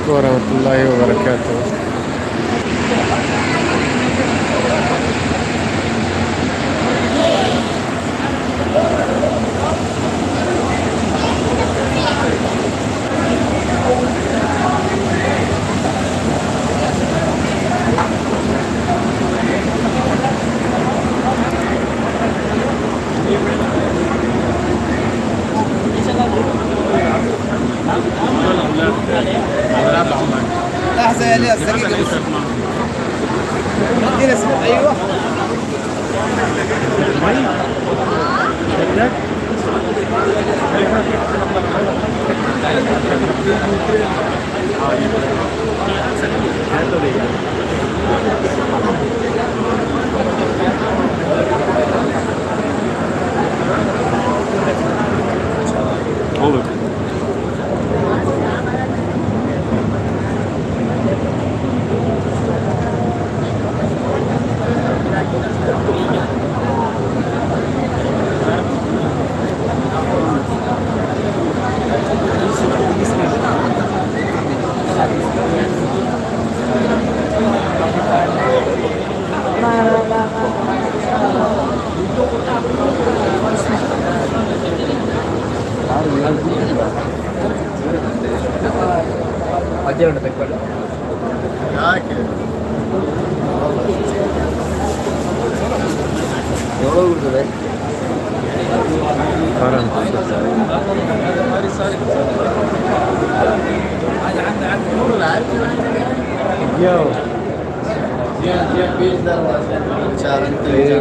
عليكم ورحمة الله وبركاته. لحظة يا ليا دقيقة بس. ادينا اسمه. ايوه. olur. ಮಧ್ಯಾಹ್ನ ತೆಕ್ಕೊಳ್ಳ ಯಾಕೆ ಎವಳೋ ಇರ್ತದೆ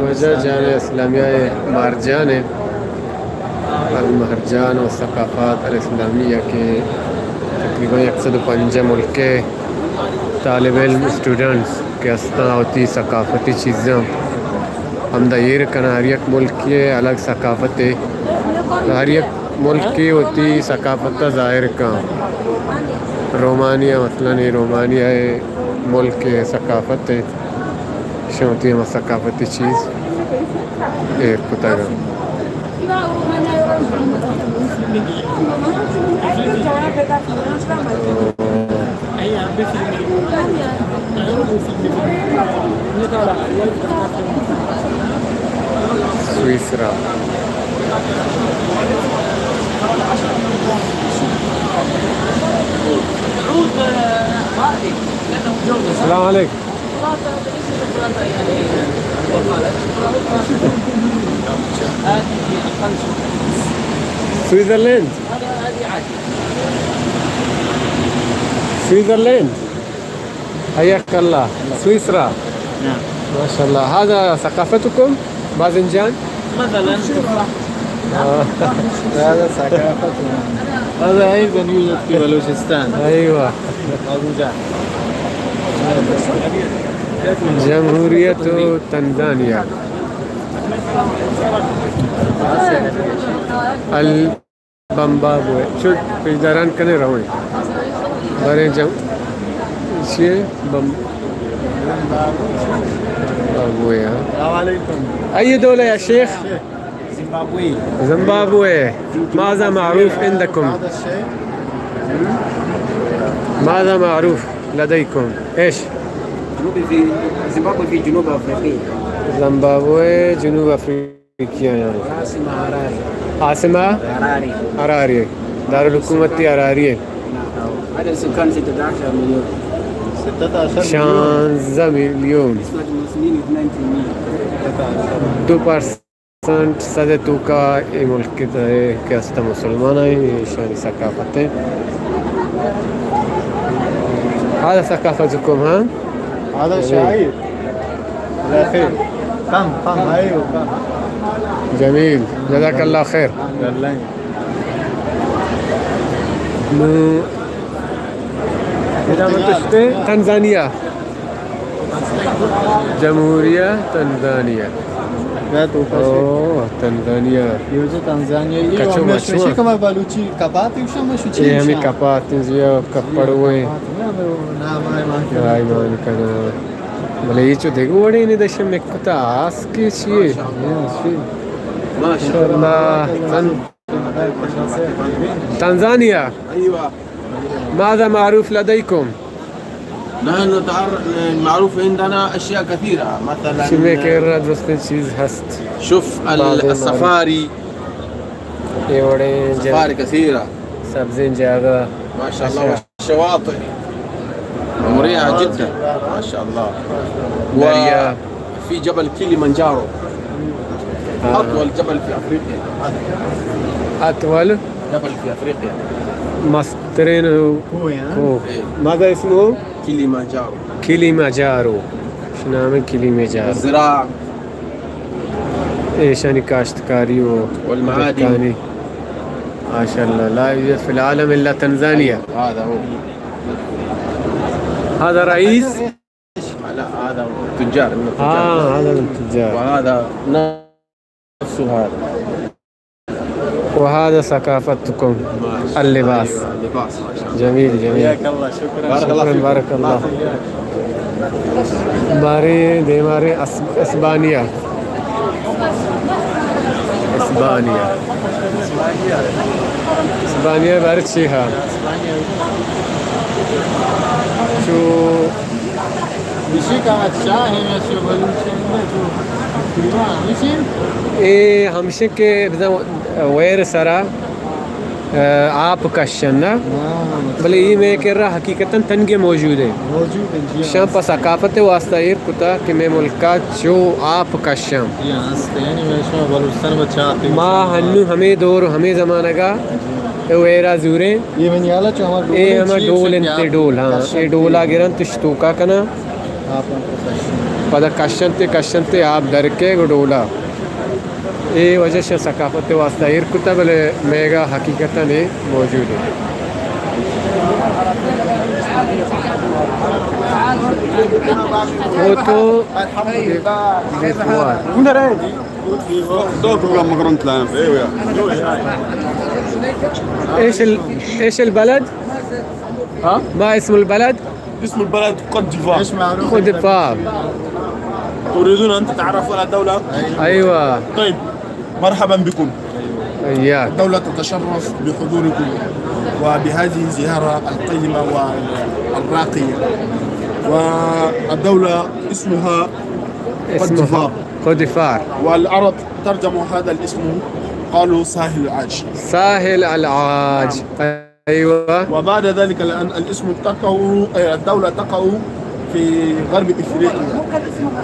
वजह जान इस्लामिया मारजान है المهرجان والثقافات الإسلامية के तकरीबन 105 मुल्क के तालिब इल्म स्टूडेंट्स के असना होती सकाफती चीज़ें हम दायर करना हर एक मुल्क की अलग सकाफत है हर एक मुल्क की होती सकाफत ज़ाहिर का रोमानिया मसलन रोमानिया मुल्क के सकाफत है होती है सकाफती चीज़ एक पुतागा سويسرا السلام عليكم سويسرلاند سويسرلاند حياك الله سويسرا نعم ما شاء الله هذا ثقافتكم باذنجان مثلا هذا ثقافتنا هذا ايضا يوجد في بلوچستان ايوه باذنجان جمهورية تنزانيا البمبابوي شو في داران كان يروي بارين جم شيء بمبابوي السلام عليكم أي دولة يا شيخ؟ زيمبابوي زيمبابوي ماذا معروف عندكم؟ هذا الشيء ماذا معروف لديكم؟ إيش؟ في زيمبابوي في جنوب افريقيا زيمبابوي جنوب أفريقيا يعني عاصمة هراري عاصمة هراري هراري دار الحكومة هراري عدد السكان 16 مليون 16 15 مليون نسبة المسلمين 2% صدتو का ये मुल्क की तरह के अस्ता मुसलमान हैं शानी ثقافتیں هذا ثقافتكم ها هذا شعير الاخير قم ايوه قم جميل جزاك الله خير إذا ما تشتي تنزانيا جمهورية تنزانيا اوه تنزانيا يوجد تنزانيا Качу, ايوه мачу. مش كما بالوتشي كباتي وش مش ये हमें कपाते जियो कपड़वे نعم आई मान कना भले ये जो देखो बड़े ने दशम में कुता आस के चाहिए माशाल्लाह तंजानिया ايوه ماذا معروف لديكم؟ نحن معروف عندنا أشياء كثيرة مثلا چی میکرد دوستان چیز هست شوف السفاري ایوڑے سفاري كثيرة سبزين جاغا ما شاء الله والشواطئ مريحة جدا ما شاء الله دريا وفي جبل كيليمانجارو أطول جبل في أفريقيا أطول جبل في أفريقيا مسترين كو ماذا اسمه؟ كيليمانجارو كيليمانجارو شو نام كيليمانجارو؟ الزراعة ايش يعني كاشتكاري والمعادن ما شاء الله لا يوجد في العالم إلا تنزانيا. هذا هو هذا رئيس؟ لا هذا تجار من التجار. هذا من التجار. وهذا نفسه هذا. وهذا ثقافتكم اللباس. أيوة اللباس ما شاء الله. جميل جميل. حياك الله شكرا. بارك الله فيك. بارك الله. ماري دي ماري اسبانيا. اسبانيا بارد شيها. شو بشي كانت شاهي يا شغل ماشي ايه همشه که بزن ویر سرا आप कशन ना भले ये मैं कह रहा हकीकतन तनगे मौजूद है موجود है जी शाम पर सकाफत वास्ता ये कुता कि मैं मुल्का जो आप कशम يعني ماشي بلوچستان بچاتے माँ हन्नू हमें दौर हमें ज़माना का वेरा जूरे ये من याला जो हमारा ए हमार डोल इंते डोल हाँ ये डोला गिरन तुश्तूका कना आप पदा कशन ते आप डर के डोला ये वजह से सकाफत वास्ता ये कुता भले मेगा हकीकतन है मौजूद है वो तो ايش البلد؟ ها؟ ما اسم البلد؟ اسم البلد كوت ديفوار. ايش معروف كوت ديفوار. تريدون أن تتعرفوا على الدولة؟ ايوه طيب مرحبا بكم. اياك. الدولة تتشرف بحضوركم وبهذه الزيارة القيمة والراقية. والدولة اسمها اسمها كوت ديفوار. والعرب ترجموا هذا الاسم قالوا ساحل العاج. ساحل العاج. ايوه. وبعد ذلك لأن الاسم الدولة تقع في غرب افريقيا.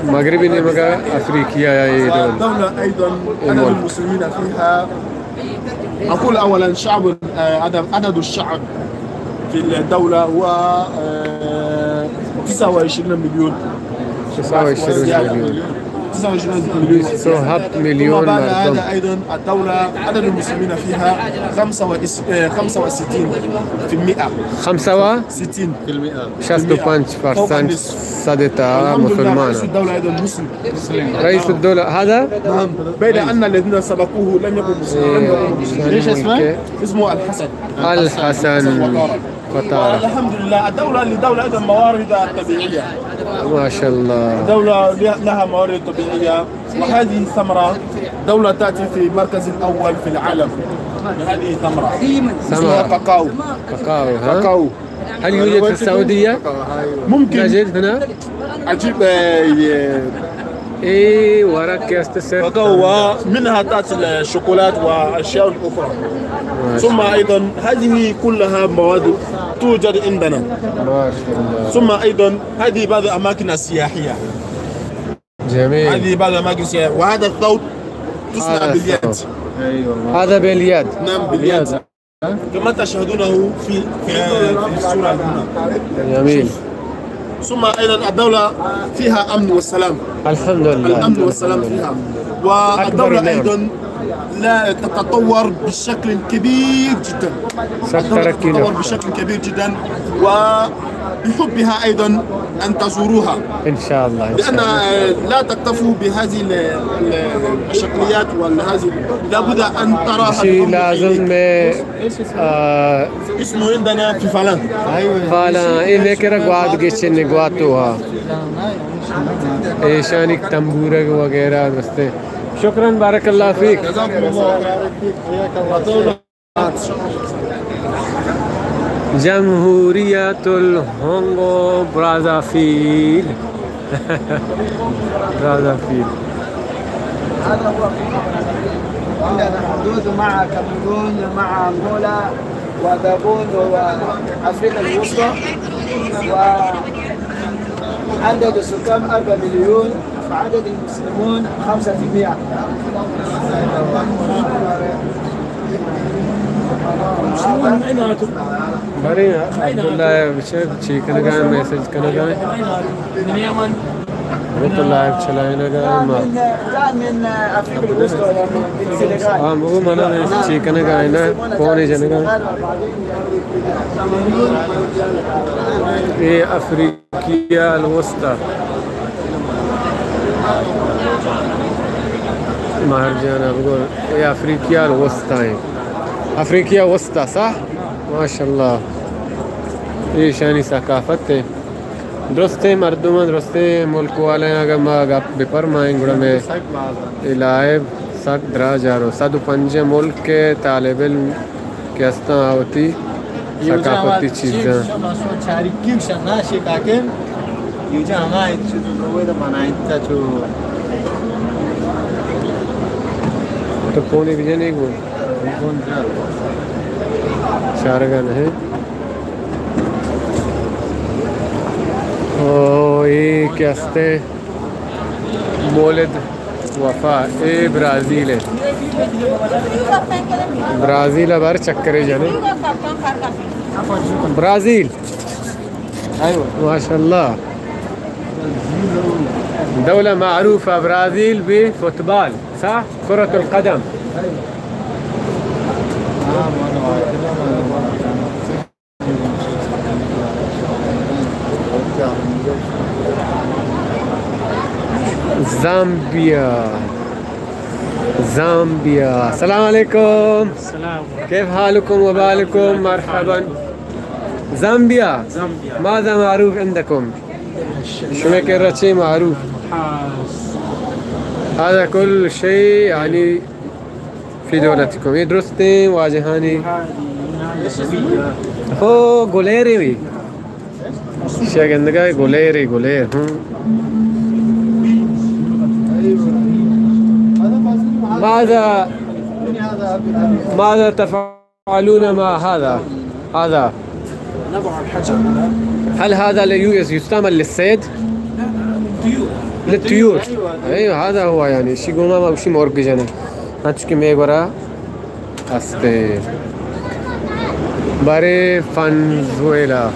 مغربي نمغا افريقيا يا دول. والدولة ايضا عدد المسلمين فيها اقول اولا شعب عدد الشعب في الدولة هو 29 مليون. 29 مليون. 29 مليون. سوهب مليون وبعد مردم. هذا ايضا الدولة عدد المسلمين فيها 65 في المئة. 65 65% صدتا مسلمان. رئيس الدولة ايضا مسلم. رئيس الدولة هذا نعم بين ان الذين سبقوه لم يكونوا مسلمين. ليش اسمه؟ اسمه الحسن. الحسن وطارة. الحمد لله الدولة لدولة ايضا مواردها الطبيعية. ما شاء الله. دولة لها موارد طبيعية وهذه الثمرة دولة تأتي في المركز الأول في العالم بهذه الثمرة اسمها كاكاو. كاكاو ها؟ كاكاو. هل يوجد في السعودية؟ ممكن نجد هنا؟ عجيب. ايه ورق يستسر كاكاو ومنها تأتي الشوكولات وأشياء أخرى. ثم أيضا هذه كلها مواد توجد عندنا. ما شاء الله. ثم أيضا هذه بعض الأماكن السياحية. جميل. هذه بعض الأماكن السياحية وهذا الثوب تصنع باليد. ايوه هذا باليد. نعم باليد كما تشاهدونه في الصورة هنا. جميل. ثم أيضا الدولة فيها أمن والسلام. الحمد لله. الأمن والسلام فيها. والدولة أيضا لا تتطور بشكل كبير جدا. الدولة تتطور بشكل كبير جدا وبحبها أيضا أن تزوروها إن شاء الله. لأن لا تكتفوا بهذه الشكليات وهذه لابد أن تراها. شيء لازم اسمه عندنا في فلان. فعلا إيه كرا قواد جيشن قواتوها إيشانك تنبورة وغيرها بس. شكرا بارك الله فيك. جزاكم الله خير. حياك الله. जमहूरियतुल होंगो ब्राज़ाफ़ील ब्राज़ाफ़ील هذا هو عندنا حدود مع كاميرون مع انغولا وغابون وافريقيا الوسطى، وعدد السكان 4 مليون وعدد المسلمون 5%. बड़ी अब्दुल्ला चीकन का मैसेज करने का من اليمن. अब्दुल्ला चलाने लगा من افريقيا الوسطى يعني من السنغال. हाँ वो मना चीकन का है ना कौन है जने का ये अफ्रीकिया الوسطى مهرجان بقول يا أفريقيا الوسطى أفريقيا وسطى صح ما شاء الله إيش يعني ثقافته درسته مردم درسته ملک والے اگر ما بفرمائیں گڑا میں لائب سک دراجارو 105 ملک کے طالب علم کے استا ہوتی ثقافتی چیزیں شاركين شناشي كاكن يوجا ما يتشو ويدا بنايتا شو تو پونے بھی جانے گو شارگان ہے ये क्या हस्ते मौलिद वफा ए ब्राज़ील है ब्राज़ील अबार चक्कर जाने ब्राज़ील माशाल्लाह दौलة معروفة برازيل بفوتبال صح كرة القدم زامبيا السلام عليكم كيف حالكم وبالكم مرحبا زامبيا ماذا معروف عندكم شو كرة معروف هذا كل شيء يعني في دولتكم يدرستين واجهاني هو غوليري شيء عندك غولير ماذا تفعلون مع هذا نضع الحجر. هل هذا يستعمل للصيد للطيور ايوه هذا هو يعني شيء قوما ما بشي مورق جانا هاتشكي ميغورا استي باري فنزويلا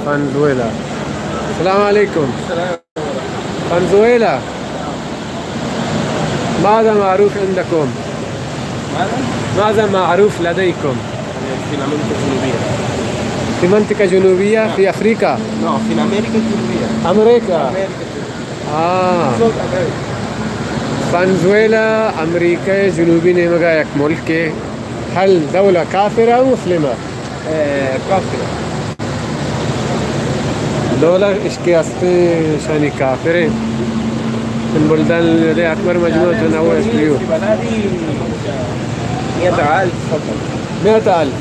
فنزويلا السلام عليكم فنزويلا ماذا معروف عندكم ماذا معروف لديكم في أمريكا الجنوبية. في منطقة جنوبية في أفريقيا في أمريكا الجنوبية. أمريكا فنزويلا أمريكا جنوبي نمجا يك ملك هل دولة كافرة أو مسلمة؟ كافرة. دولة إشكي أصلي شاني كافرين من بلدان الذي أكبر مجموعة تنوع الطيور. في بلادي 100,000 فقط. 100,000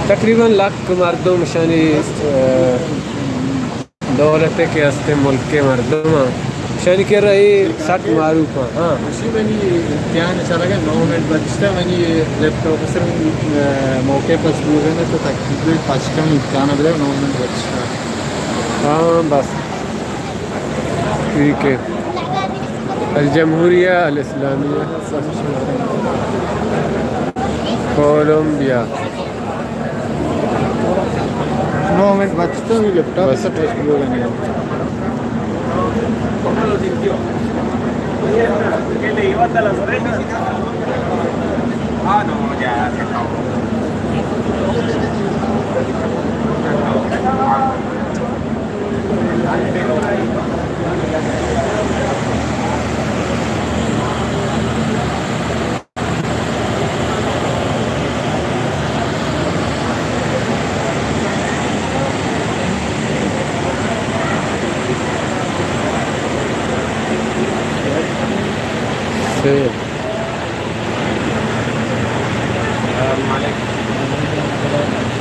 تقريبا لك مردم شاني دولة के अस्ते मुल्क के मर्दों शनि के रही सट मारूफ हाँ ماشي بني يعني شاركة نومن بدشتا بني لابتوب سر موقع पर शुरू करने तो तकरीबन 5 का इम्कान है नोमन بدشتا हाँ बस ठीक है الجمهورية الإسلامية كولومبيا نومن بدشتا भी लैपटॉप से शुरू करने ¿Qué le iba hasta las orejas? No, ya se acabó. Sí.